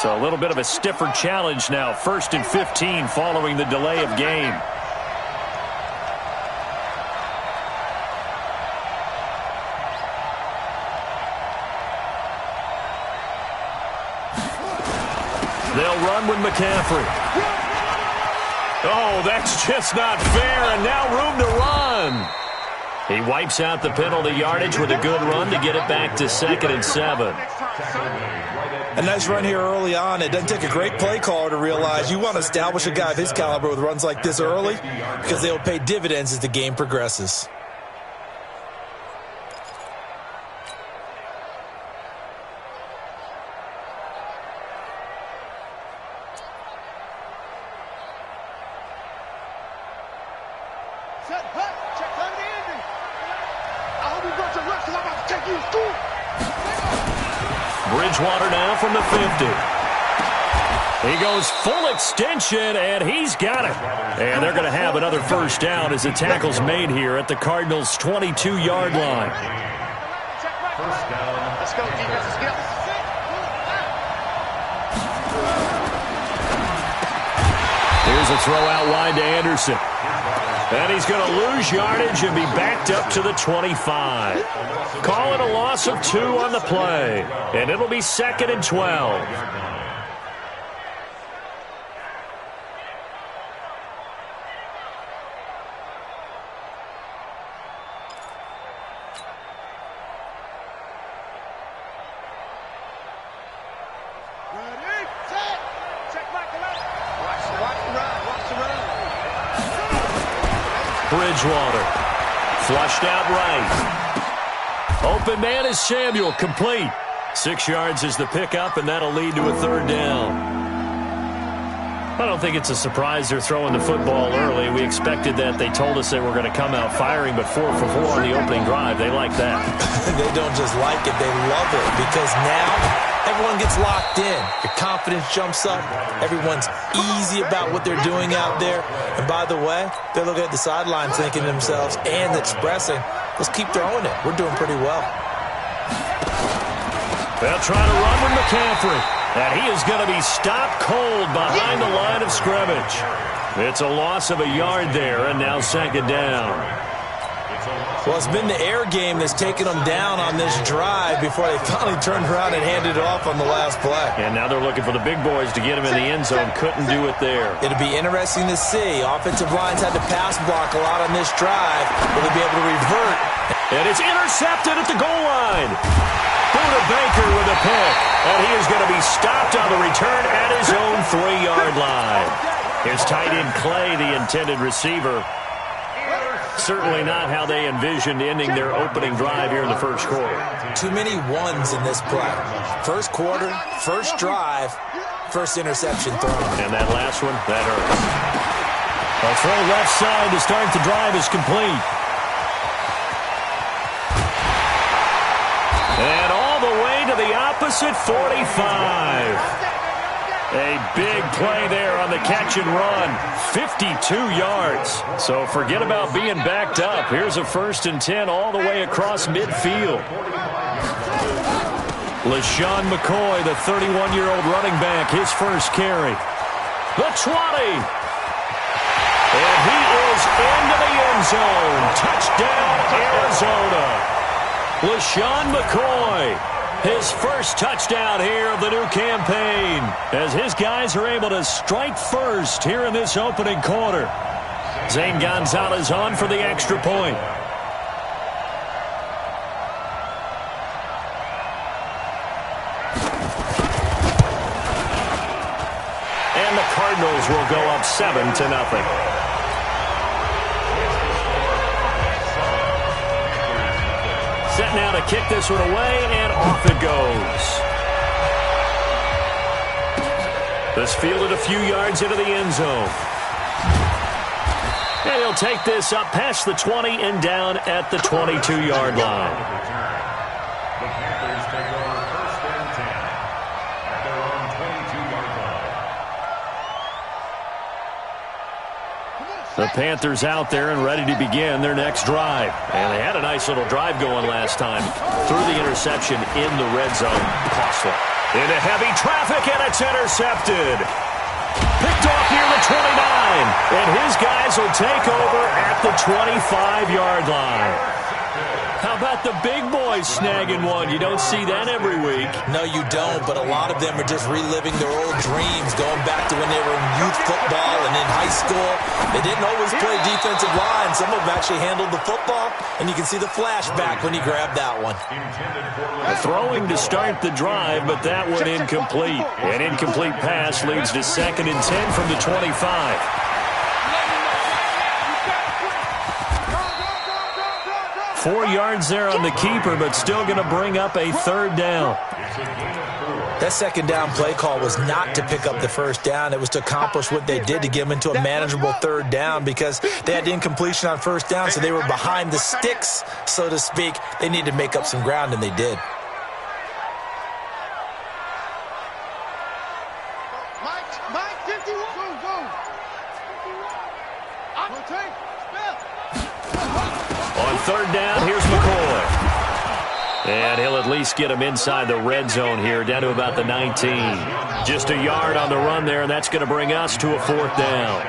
So a little bit of a stiffer challenge now. 1st and 15 following the delay of game. They'll run with McCaffrey. Oh, that's just not fair, and now room to run. He wipes out the penalty yardage with a good run to get it back to 2nd and 7. A nice run here early on. It doesn't take a great play caller to realize you want to establish a guy of his caliber with runs like this early because they will pay dividends as the game progresses. Bridgewater now from the 50. He goes full extension, and he's got it. And they're going to have another first down as the tackle's made here at the Cardinals' 22-yard line. First down. Let's go, defensive skills. Here's a throw out wide to Anderson. And he's going to lose yardage and be backed up to the 25. Call it a loss of 2 on the play. And it'll be 2nd and 12. Bridgewater. Flushed out right. Open man is Samuel. Complete. 6 yards is the pickup, and that'll lead to a 3rd down. I don't think it's a surprise they're throwing the football early. We expected that. They told us they were going to come out firing, but 4 for 4 on the opening drive. They like that. They don't just like it. They love it because now everyone gets locked in. Your confidence jumps up. Everyone's easy about what they're doing out there. And by the way, they're looking at the sidelines thinking to themselves and expressing, let's keep throwing it. We're doing pretty well. They'll try to run with McCaffrey. And he is going to be stopped cold behind the line of scrimmage. It's a loss of a yard there, and now 2nd down. Well, it's been the air game that's taken them down on this drive before they finally turned around and handed it off on the last play. And now they're looking for the big boys to get him in the end zone. Couldn't do it there. It'll be interesting to see. Offensive lines had to pass block a lot on this drive. Will they be able to revert? And it's intercepted at the goal line. Buda Baker with a pick. And he is going to be stopped on the return at his own 3-yard line. His tight end Clay, the intended receiver. Certainly not how they envisioned ending their opening drive here in the first quarter. Too many ones in this play. First quarter, first drive, first interception thrown. And that last one, that hurts. A throw left side to start the drive is complete. And all the way to the opposite 45. A big play there on the catch and run. 52 yards. So forget about being backed up. Here's a 1st and 10 all the way across midfield. LaShawn McCoy, the 31-year-old running back, his first carry. The 20. And he is into the end zone. Touchdown, Arizona. LaShawn McCoy. His first touchdown here of the new campaign as his guys are able to strike first here in this opening quarter. Zane Gonzalez on for the extra point. And the Cardinals will go up 7-0. Set now to kick this one away, and off it goes. This fielded a few yards into the end zone. And he'll take this up past the 20 and down at the 22-yard line. The Panthers take over 1st and 10 at their own 22-yard line. The Panthers out there and ready to begin their next drive. And they had a nice little drive going last time. Through the interception in the red zone. Costly. Into heavy traffic, and it's intercepted. Picked off near the 29, and his guys will take over at the 25-yard line. How about the big boys snagging one? You don't see that every week. No, you don't, but a lot of them are just reliving their old dreams, going back to when they were in youth football and in high school. They didn't always play defensive line. Some of them actually handled the football, and you can see the flashback when he grabbed that one. Throwing to start the drive, but that one incomplete. An incomplete pass leads to 2nd and 10 from the 25. 4 yards there on the keeper, but still going to bring up a 3rd down. That 2nd down play call was not to pick up the 1st down. It was to accomplish what they did to get them into a manageable 3rd down because they had the incompletion on 1st down, so they were behind the sticks, so to speak. They needed to make up some ground, and they did. Mike, 51. Go. On 3rd down, here's McCoy. And he'll at least get him inside the red zone here, down to about the 19. Just a yard on the run there, and that's going to bring us to a 4th down.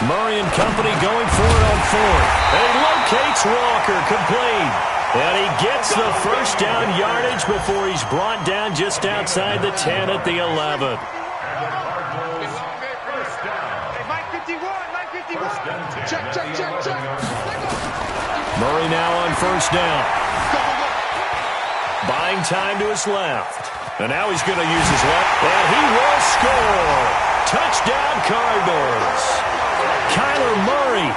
Murray and company going for it on 4th. And he locates Walker, complete. And he gets the 1st down yardage before he's brought down just outside the 10 at the 11. Check. Murray now on 1st down. Buying time to his left. And now he's going to use his left. And he will score. Touchdown, Cardinals. Kyler Murray,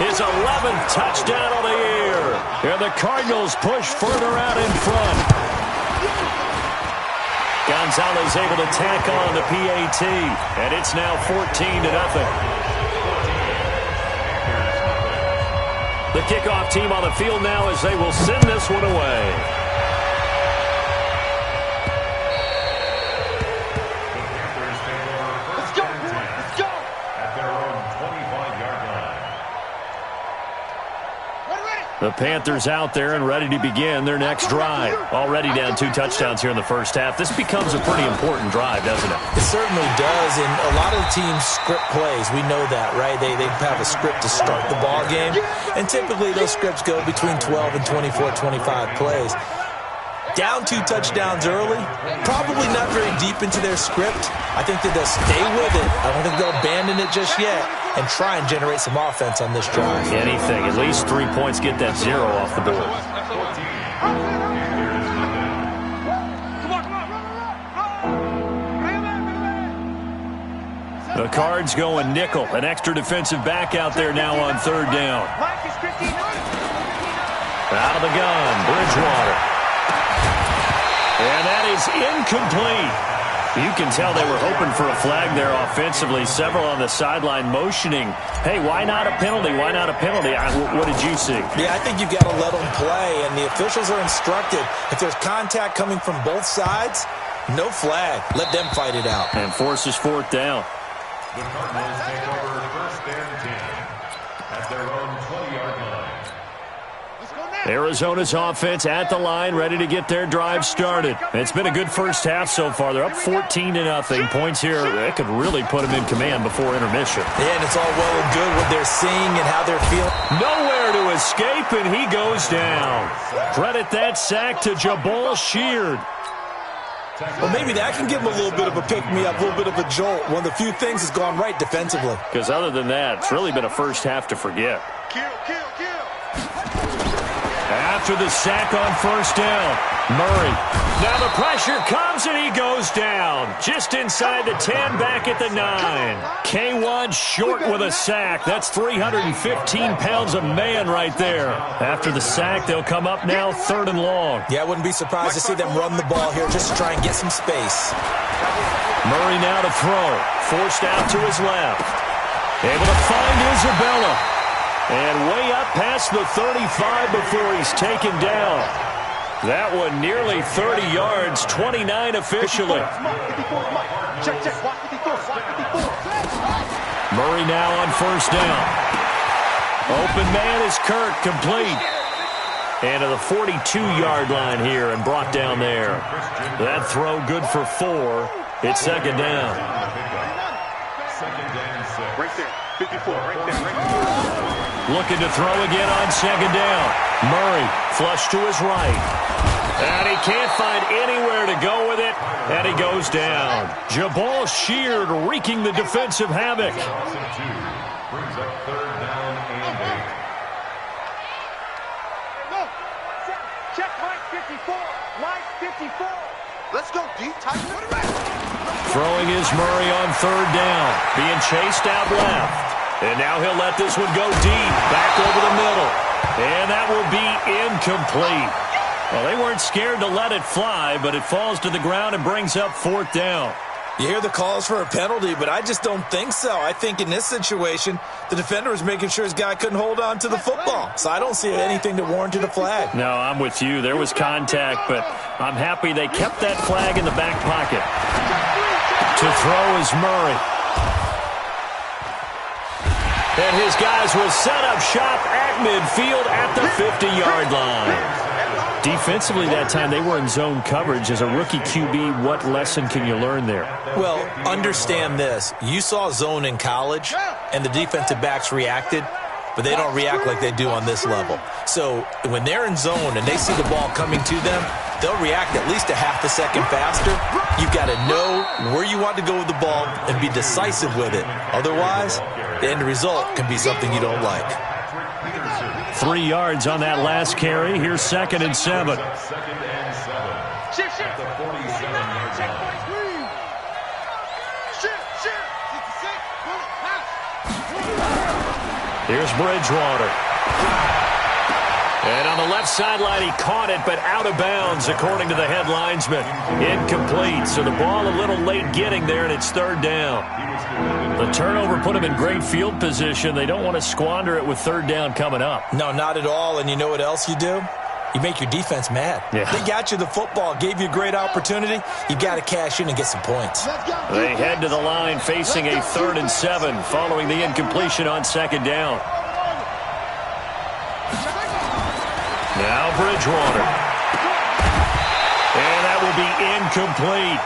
his 11th touchdown of the year. And the Cardinals push further out in front. Gonzalez able to tack on the PAT. And it's now 14-0. The kickoff team on the field now as they will send this one away. Let's go. At their own 25-yard line. Ready. The Panthers out there and ready to begin their next drive. Already down 2 touchdowns here in the first half. This becomes a pretty important drive, doesn't it? It certainly does, and a lot of the teams script plays. We know that, right? They have a script to start the ball game, and typically those scripts go between 12 and 24, 25 plays. Down 2 touchdowns early, probably not very deep into their script. I think that they'll stay with it. I don't think they'll abandon it just yet and try and generate some offense on this drive. Anything. At least 3 points, get that 0 off the board. The Cards going nickel. An extra defensive back out there now on 3rd down. Out of the gun, Bridgewater. And that is incomplete. You can tell they were hoping for a flag there offensively. Several on the sideline motioning. Hey, why not a penalty? Why not a penalty? What did you see? Yeah, I think you've got to let them play, and the officials are instructed. If there's contact coming from both sides, no flag. Let them fight it out. And forces 4th down. The Cardinals take over 1st and 10 at their own 20-yard line. Arizona's offense at the line, ready to get their drive started. It's been a good first half so far. They're up 14-0. Points here, that could really put them in command before intermission. Yeah, and it's all well and good what they're seeing and how they're feeling. Nowhere to escape, and he goes down. Credit that sack to Jabal Sheard. Well, maybe that can give them a little bit of a pick-me-up, a little bit of a jolt. One of the few things that's gone right defensively. Because other than that, it's really been a first half to forget. Kill. After the sack on 1st down, Murray. Now the pressure comes and he goes down. Just inside the 10, back at the 9. K1 short with a sack. That's 315 pounds of man right there. After the sack, they'll come up now 3rd and long. Yeah, I wouldn't be surprised to see them run the ball here just to try and get some space. Murray now to throw. Forced out to his left. Able to find Isabella. And way up past the 35 before he's taken down. That one nearly 30 yards, 29 officially. Murray now on 1st down. Open man is Kirk, complete. And to the 42-yard line here and brought down there. That throw good for 4. It's second down. Second and 6. Right there. 54. Right there. Looking to throw again on second down. Murray flush to his right. And he can't find anywhere to go with it. And he goes down. Jabal Sheard wreaking the defensive havoc. Brings up third down and 8. Go. Check Mike 54. Mike 54. Let's go, D. Tighten it right. Throwing is Murray on third down. Being chased out left. And now he'll let this one go deep. Back over the middle. And that will be incomplete. Well, they weren't scared to let it fly, but it falls to the ground and brings up fourth down. You hear the calls for a penalty, but I just don't think so. I think in this situation, the defender was making sure his guy couldn't hold on to the football. So I don't see anything that warranted a flag. No, I'm with you. There was contact, but I'm happy they kept that flag in the back pocket. To throw is Murray. And his guys will set up shop at midfield at the 50-yard line. Defensively that time, they were in zone coverage. As a rookie QB, what lesson can you learn there? Well, understand this. You saw zone in college, and the defensive backs reacted, but they don't react like they do on this level. So when they're in zone and they see the ball coming to them, they'll react at least a half a second faster. You've got to know where you want to go with the ball and be decisive with it. Otherwise, the end result can be something you don't like. 3 yards on that last carry. Here's second and 7. Second and 7. Shift. At the 47-yard line. Shift. 66. Pass. Here's Bridgewater. And on the left sideline, he caught it, but out of bounds, according to the head linesman. Incomplete, so the ball a little late getting there, and it's third down. The turnover put him in great field position. They don't want to squander it with third down coming up. No, not at all. And you know what else you do? You make your defense mad. Yeah. They got you the football, gave you a great opportunity. You got to cash in and get some points. They head to the line facing a 3rd and 7 following the incompletion on second down. Now Bridgewater. And that will be incomplete.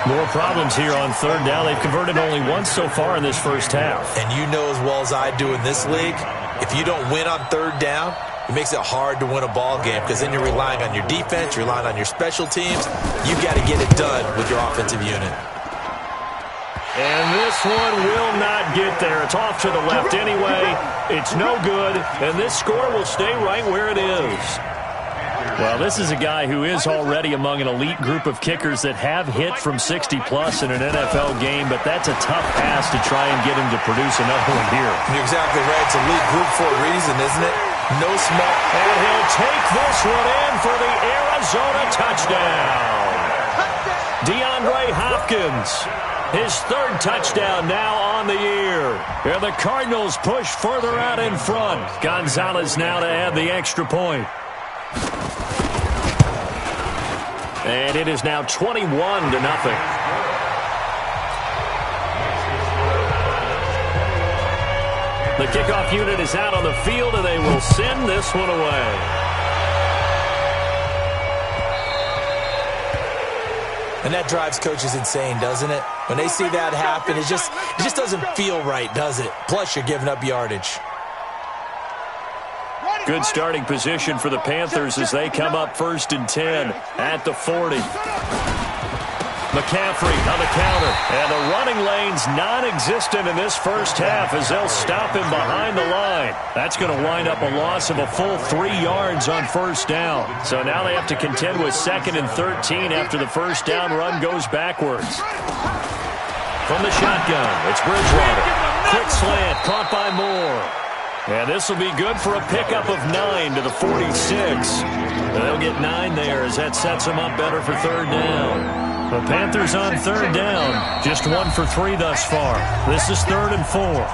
More problems here on third down. They've converted only once so far in this first half. And you know as well as I do in this league, if you don't win on third down, it makes it hard to win a ball game because then you're relying on your defense, you're relying on your special teams. You've got to get it done with your offensive unit. And this one will not get there. It's off to the left anyway. It's no good, and this score will stay right where it is. Well, this is a guy who is already among an elite group of kickers that have hit from 60-plus in an NFL game, but that's a tough pass to try and get him to produce another one here. You're exactly right. It's elite group for a reason, isn't it? No small. And he'll take this one in for the Arizona touchdown. DeAndre Hopkins, his 3rd touchdown now on the year. And the Cardinals push further out in front. Gonzalez now to add the extra point. And it is now 21-0. The kickoff unit is out on the field, and they will send this one away. And that drives coaches insane, doesn't it? When they see that happen, it just doesn't feel right, does it? Plus, you're giving up yardage. Good starting position for the Panthers as they come up 1st and 10 at the 40. McCaffrey on the counter. And the running lane's non-existent in this first half as they'll stop him behind the line. That's going to wind up a loss of a full 3 yards on first down. So now they have to contend with 2nd and 13 after the first down run goes backwards. From the shotgun, it's Bridgewater. Quick slant, caught by Moore. And this will be good for a pickup of 9 to the 46. They'll get 9 there as that sets them up better for third down. The Panthers on third down, just 1 for 3 thus far. This is 3rd and 4.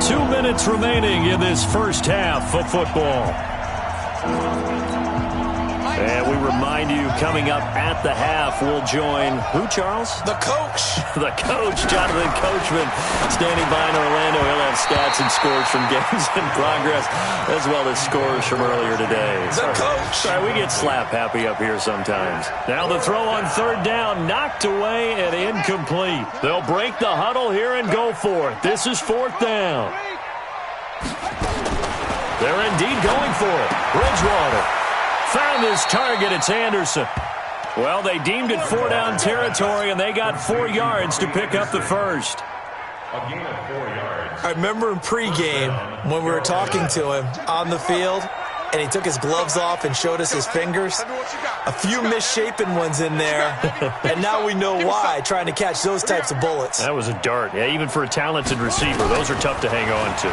2 minutes remaining in this first half of football. And we remind you, coming up at the half, we'll join who, Charles? The coach. The coach, Jonathan Coachman, standing by in Orlando. He'll have stats and scores from games in progress, as well as scores from earlier today. The coach. Sorry, we get slap happy up here sometimes. Now the throw on third down, knocked away and incomplete. They'll break the huddle here and go for it. This is fourth down. They're indeed going for it. Bridgewater found his target. It's Anderson. Well, they deemed it 4-down territory, and they got 4 yards to pick up the first. A gain of 4 yards. I remember in pregame when we were talking to him on the field, and he took his gloves off and showed us his fingers. A few misshapen ones in there, and now we know why, trying to catch those types of bullets. That was a dart. Yeah, even for a talented receiver, those are tough to hang on to.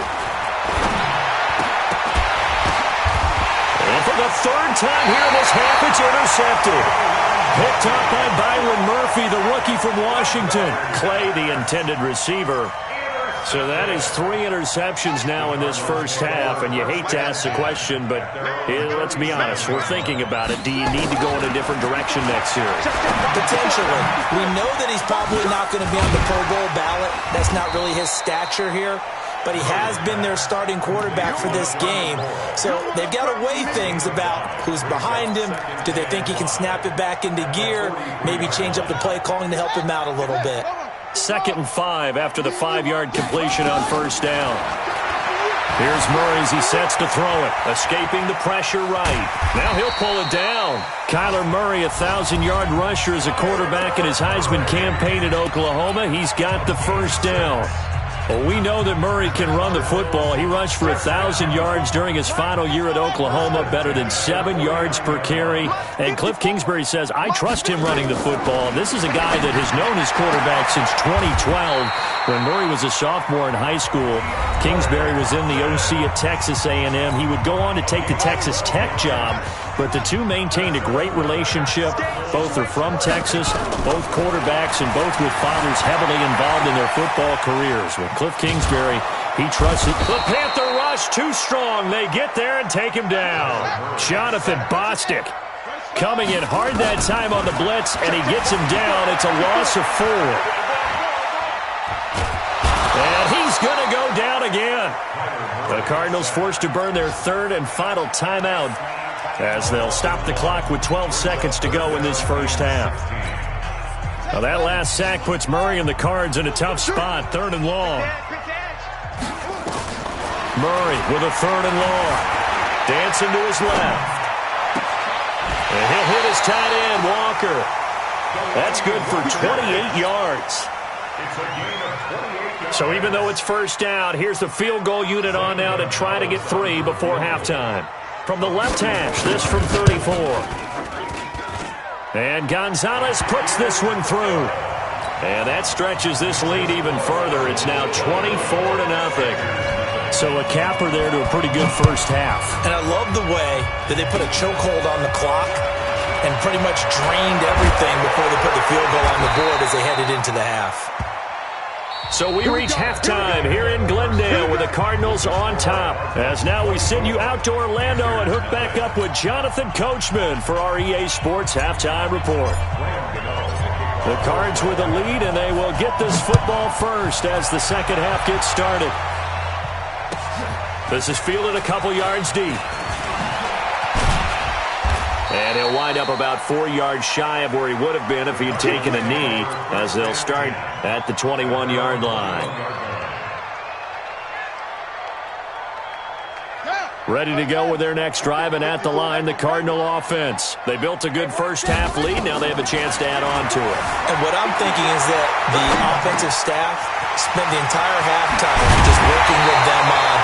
And for the third time here in this half, it's intercepted. Picked up by Byron Murphy, the rookie from Washington. Clay, the intended receiver. So that is 3 interceptions now in this first half, and you hate to ask the question, but let's be honest, we're thinking about it. Do you need to go in a different direction next series? Potentially. We know that he's probably not going to be on the Pro Bowl ballot. That's not really his stature here. But he has been their starting quarterback for this game. So they've got to weigh things about who's behind him. Do they think he can snap it back into gear? Maybe change up the play calling to help him out a little bit. 2nd and 5 after the 5-yard completion on first down. Here's Murray as he sets to throw it. Escaping the pressure right. Now he'll pull it down. Kyler Murray, 1,000-yard rusher as a quarterback in his Heisman campaign at Oklahoma. He's got the first down. Well, we know that Murray can run the football. He rushed for 1,000 yards during his final year at Oklahoma, better than 7 yards per carry. And Cliff Kingsbury says, I trust him running the football. This is a guy that has known his quarterback since 2012 when Murray was a sophomore in high school. Kingsbury was in the OC at Texas A&M. He would go on to take the Texas Tech job, but the two maintained a great relationship. Both are from Texas, both quarterbacks, and both with fathers heavily involved in their football careers. With Cliff Kingsbury, he trusts it. The Panther rush too strong. They get there and take him down. Jonathan Bostic coming in hard that time on the blitz, and he gets him down. It's a loss of 4. And he's going to go down again. The Cardinals forced to burn their 3rd and final timeout as they'll stop the clock with 12 seconds to go in this first half. Now that last sack puts Murray and the Cards in a tough spot, 3rd and long. Murray with a 3rd and long. Dancing to his left. And he'll hit his tight end, Walker. That's good for 28 yards. So even though it's first down, here's the field goal unit on now to try to get 3 before halftime. From the left hash, this from 34. And Gonzalez puts this one through. And that stretches this lead even further. It's now 24-0. So a capper there to a pretty good first half. And I love the way that they put a chokehold on the clock and pretty much drained everything before they put the field goal on the board as they headed into the half. So we reach halftime here in Glendale with the Cardinals on top. As now we send you out to Orlando and hook back up with Jonathan Coachman for our EA Sports Halftime Report. The Cards with the lead, and they will get this football first as the second half gets started. This is fielded a couple yards deep. And he'll wind up about 4 yards shy of where he would have been if he had taken a knee, as they'll start at the 21-yard line. Ready to go with their next drive, and at the line, the Cardinal offense. They built a good first half lead. Now they have a chance to add on to it. And what I'm thinking is that the offensive staff spent the entire halftime just working with them on,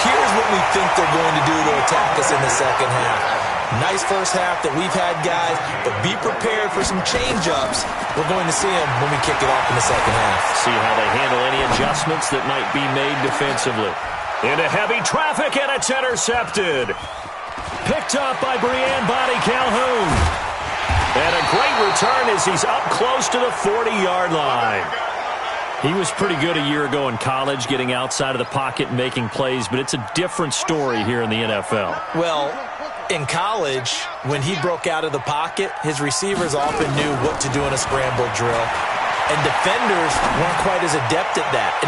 here's what we think they're going to do to attack us in the second half. Nice first half that we've had, guys, but be prepared for some change-ups. We're going to see them when we kick it off in the second half. See how they handle any adjustments that might be made defensively. Into heavy traffic, and it's intercepted. Picked up by Breanne Body Calhoun. And a great return as he's up close to the 40-yard line. He was pretty good a year ago in college, getting outside of the pocket and making plays, but it's a different story here in the NFL. Well, In college, when he broke out of the pocket, his receivers often knew what to do in a scramble drill. And defenders weren't quite as adept at that. And